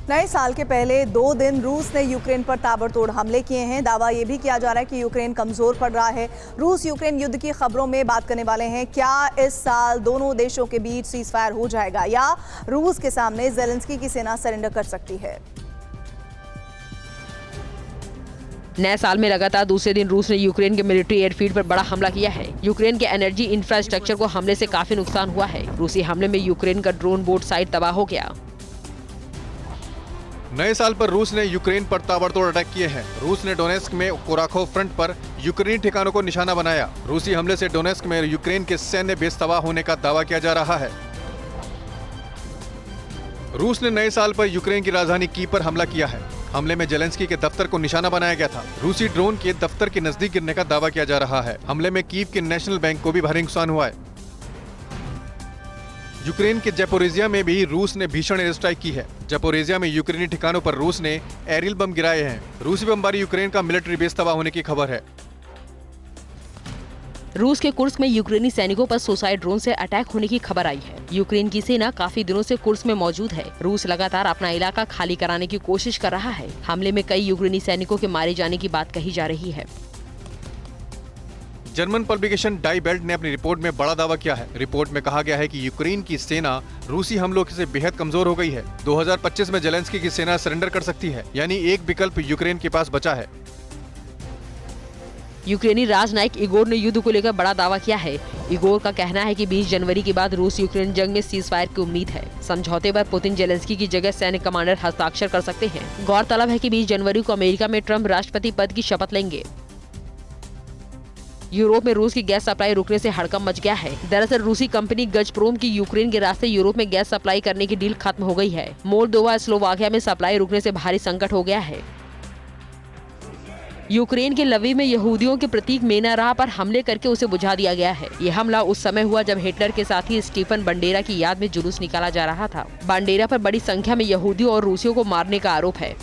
नए साल के पहले 2 दिन रूस ने यूक्रेन पर ताबड़तोड़ हमले किए हैं। दावा ये भी किया जा रहा है कि यूक्रेन कमजोर पड़ रहा है। रूस यूक्रेन युद्ध की खबरों में बात करने वाले हैं। क्या इस साल दोनों देशों के बीच सीज फायर हो जाएगा या रूस के सामने जेलेंस्की की सेना सरेंडर कर सकती है? नए साल में लगातार दूसरे दिन रूस ने यूक्रेन के मिलिट्री एयरफील्ड पर बड़ा हमला किया है। यूक्रेन के एनर्जी इंफ्रास्ट्रक्चर को हमले से काफी नुकसान हुआ है। रूसी हमले में यूक्रेन का ड्रोन बोट साइट तबाह हो गया। नए साल पर रूस ने यूक्रेन पर ताबड़तोड़ अटैक किए हैं। रूस ने डोनेस्क में कोराखोव फ्रंट पर यूक्रेनी ठिकानों को निशाना बनाया। रूसी हमले से डोनेस्क में यूक्रेन के सैन्य बेस तबाह होने का दावा किया जा रहा है। रूस ने नए साल पर यूक्रेन की राजधानी कीव पर हमला किया है। हमले में जेलेंस्की के दफ्तर को निशाना बनाया गया था। रूसी ड्रोन के दफ्तर के नजदीक गिरने का दावा किया जा रहा है। हमले में कीव के नेशनल बैंक को भी भारी नुकसान हुआ है। यूक्रेन के ज़पोरिज़िया में भी रूस ने भीषण एयर स्ट्राइक की है। ज़पोरिज़िया में यूक्रेनी ठिकानों पर रूस ने एरियल बम गिराए हैं। रूसी बमबारी यूक्रेन का मिलिट्री बेस तबाह होने की खबर है। रूस के कुर्स्क में यूक्रेनी सैनिकों पर सुसाइड ड्रोन से अटैक होने की खबर आई है। यूक्रेन की सेना काफी दिनों से कुर्स्क में मौजूद है। रूस लगातार अपना इलाका खाली कराने की कोशिश कर रहा है। हमले में कई यूक्रेनी सैनिकों के मारे जाने की बात कही जा रही है। जर्मन पब्लिकेशन डाई बेल्ट ने अपनी रिपोर्ट में बड़ा दावा किया है। रिपोर्ट में कहा गया है कि यूक्रेन की सेना रूसी हमलों से बेहद कमजोर हो गई है। 2025 में जेलेंस्की की सेना सरेंडर कर सकती है, यानी एक विकल्प यूक्रेन के पास बचा है। यूक्रेनी राजनायक इगोर ने युद्ध को लेकर बड़ा दावा किया है। इगोर का कहना है कि 20 जनवरी के बाद रूस यूक्रेन जंग में सीज फायर की उम्मीद है। समझौते पर पुतिन जेलेंस्की की जगह सैन्य कमांडर हस्ताक्षर कर सकते हैं। गौरतलब है कि 20 जनवरी को अमेरिका में ट्रंप राष्ट्रपति पद की शपथ लेंगे। यूरोप में रूस की गैस सप्लाई रुकने से हड़कंप मच गया है। दरअसल रूसी कंपनी गजप्रोम की यूक्रेन के रास्ते यूरोप में गैस सप्लाई करने की डील खत्म हो गई है। मोल्दोवा स्लोवाकिया में सप्लाई रुकने से भारी संकट हो गया है। यूक्रेन के लवीव में यहूदियों के प्रतीक मेनाराह पर हमले करके उसे बुझा दिया गया है। ये हमला उस समय हुआ जब हिटलर के साथी स्टीफन बंडेरा की याद में जुलूस निकाला जा रहा था। बंडेरा पर बड़ी संख्या में यहूदियों और रूसियों को मारने का आरोप है।